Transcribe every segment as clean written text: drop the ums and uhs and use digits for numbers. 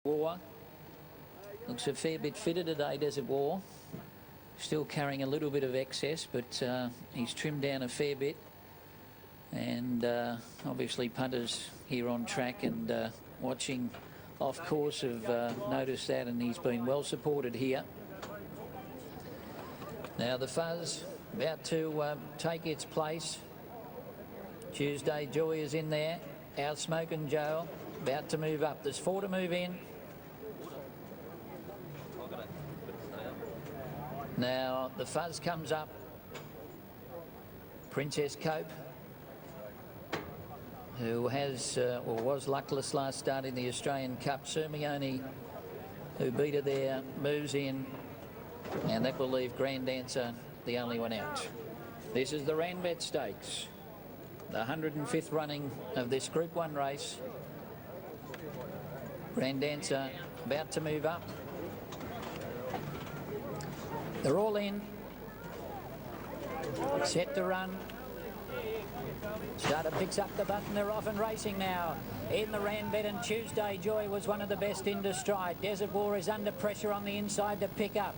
War. Looks a fair bit fitter today, Desert War. Still carrying a little bit of excess, but he's trimmed down a fair bit. And obviously punters here on track and watching off course have noticed that, and he's been well supported here. Now the Fuzz about to take its place. Tuesday Joy is in there. Our Smoking Joe about to move up. There's 4 to move in. Now the Fuzz comes up. Princess Cope, who has or was luckless last start in the Australian Cup. Sermione, who beat her there, moves in, and that will leave Grand Dancer the only one out. This is the Ranvet Stakes, the 105th running of this Group 1 race. Grand Dancer about to move up. They're all in, set to run. Starter picks up the button. They're off and racing now in the Ranvet, and Tuesday Joy was one of the best into stride. Desert War is under pressure on the inside to pick up.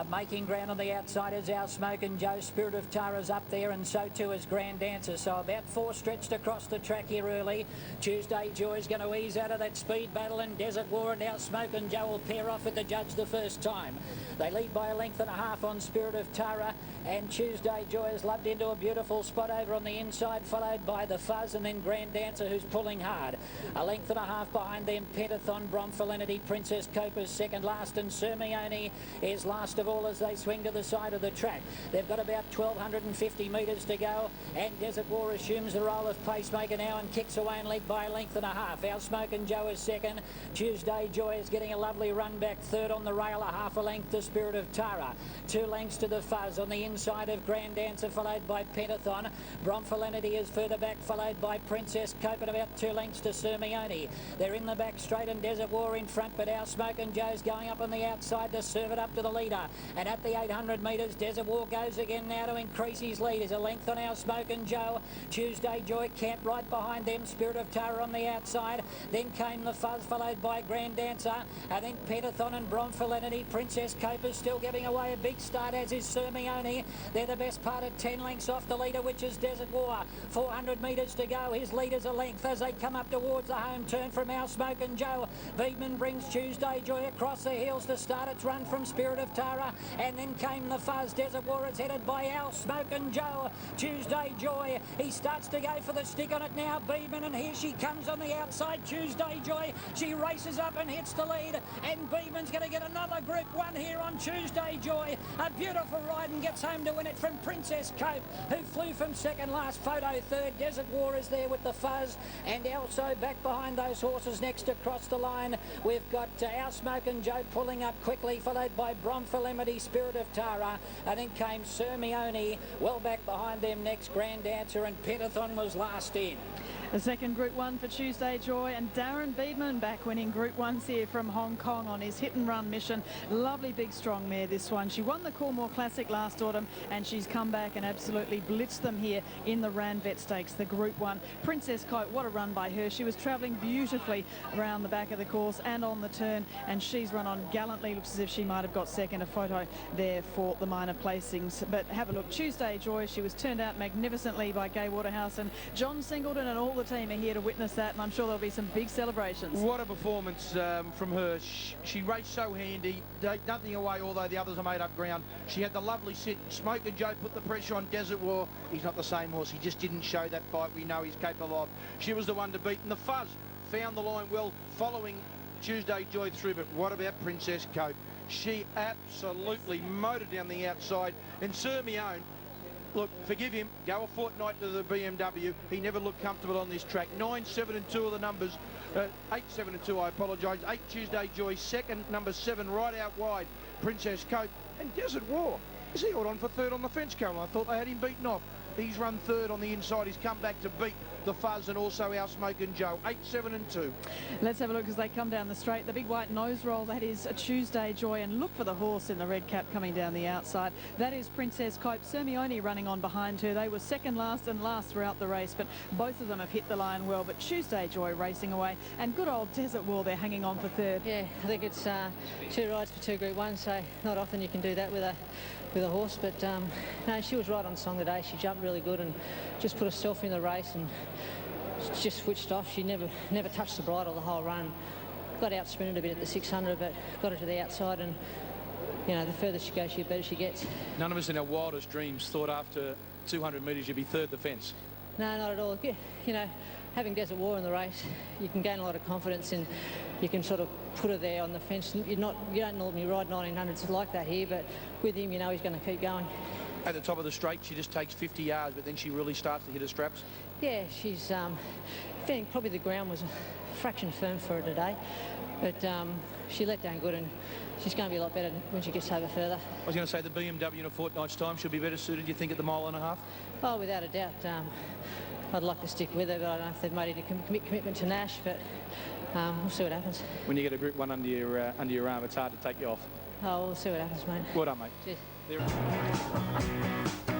Making ground on the outside is Our Smoking Joe. Spirit of Tara's up there, and so too is Grand Dancer. So about 4 stretched across the track here early. Tuesday Joy is going to ease out of that speed battle, and Desert War and Our Smoking Joe will pair off with the judge the first time. They lead by a length and a half on Spirit of Tara, and Tuesday Joy is lubbed into a beautiful spot over on the inside, followed by the Fuzz and then Grand Dancer, who's pulling hard. A length and a half behind them, Pentathon, Bromfilinity, Princess Cope is second last, and Sermione is last of all as they swing to the side of the track. They've got about 1,250 metres to go, and Desert War assumes the role of pacemaker now and kicks away and lead by a length and a half. Our Smoking Joe is second. Tuesday Joy is getting a lovely run back. Third on the rail, a half a length to Spirit of Tara. 2 lengths to the Fuzz on the inside of Grand Dancer, followed by Pentathon. Bromfilinity is further back, followed by Princess Cope, and about 2 lengths to Sermione. They're in the back straight, and Desert War in front, but Our Smoking Joe's going up on the outside to serve it up to the leader. And at the 800 metres, Desert War goes again now to increase his lead. Is a length on Our Smoking Joe. Tuesday Joy camped right behind them. Spirit of Tara on the outside. Then came the Fuzz, followed by Grand Dancer. And then Pentathon and Bromfilinity. Princess Cope is still giving away a big start, as is Sermione. They're the best part of 10 lengths off the leader, which is Desert War. 400 metres to go. His leader's a length as they come up towards the home turn from Our Smoking Joe. Beadman brings Tuesday Joy across the hills to start its run from Spirit of Tara. And then came the Fuzz. Desert War is headed by Our Smoking Joe. Tuesday Joy, he starts to go for the stick on it now, Beadman, and here she comes on the outside. Tuesday Joy, she races up and hits the lead, and Beadman's going to get another Group 1 here on Tuesday Joy. A beautiful ride, and gets home to win it from Princess Cope, who flew from second last. Photo third. Desert War is there with the Fuzz, and also back behind those horses next across the line, we've got Our Smoking Joe pulling up quickly, followed by Bromfilinity, Spirit of Tara, and then came Sermione. Well back behind them next, Grand Dancer, and Pentathon was last in. The second Group 1 for Tuesday Joy, and Darren Beadman back winning Group 1s here from Hong Kong on his hit-and-run mission. Lovely big strong mare, this one. She won the Coolmore Classic last autumn, and she's come back and absolutely blitzed them here in the Ranvet Stakes, the Group 1. Princess Cope, what a run by her. She was travelling beautifully around the back of the course and on the turn, and she's run on gallantly. Looks as if she might have got second. A photo there for the minor placings. But have a look. Tuesday Joy, she was turned out magnificently by Gay Waterhouse, and John Singleton and all the team are here to witness that, and I'm sure there'll be some big celebrations. What a performance from her. She raced so handy, nothing away, although the others are made up ground. She had the lovely sit. Smoking Joe put the pressure on Desert War. He's not the same horse. He just didn't show that fight we know he's capable of. She was the one to beat, and the Fuzz found the line well, following Tuesday Joy through. But what about Princess Cope? She absolutely motored down the outside, and Sermione, look, forgive him, go a fortnight to the BMW. He never looked comfortable on this track. 9, 7 and 2 are the numbers. 8, 7 and 2, I apologise. 8 Tuesday Joy, second, number 7 right out wide, Princess Cope. And Desert War, is he held on for third on the fence, Caroline? I thought they had him beaten off. He's run third on the inside. He's come back to beat the Fuzz, and also our Smoking Joe. 8, 7 and 2. Let's have a look as they come down the straight. The big white nose roll, that is a Tuesday Joy, and look for the horse in the red cap coming down the outside. That is Princess Cope. Sermione running on behind her. They were second last and last throughout the race, but both of them have hit the line well. But Tuesday Joy racing away, and good old Desert War, they're hanging on for third. Yeah, I think it's 2 rides for 2 Group 1, so not often you can do that with a horse, but no, she was right on song today. She jumped really good and just put herself in the race and just switched off. She never touched the bridle the whole run. Got out sprinted a bit at the 600, but got her to the outside, and you know, the further she goes, the better she gets. None of us in our wildest dreams thought after 200 metres you'd be third the fence. No, not at all. You know, having Desert War in the race, you can gain a lot of confidence, and you can sort of put her there on the fence. You don't normally ride 1900s like that here, but with him, you know he's going to keep going. At the top of the straight, she just takes 50 yards, but then she really starts to hit her straps. Yeah, she's feeling probably the ground was a fraction firm for her today, but she let down good, and she's going to be a lot better when she gets over further. I was going to say the BMW in a fortnight's time she'll be better suited, you think, at the 1.5 miles? Oh, without a doubt. I'd like to stick with her, but I don't know if they've made any commitment to Nash, but we'll see what happens. When you get a Group 1 under your arm, it's hard to take you off. Oh, we'll see what happens, mate. Well done, mate. Cheers. There.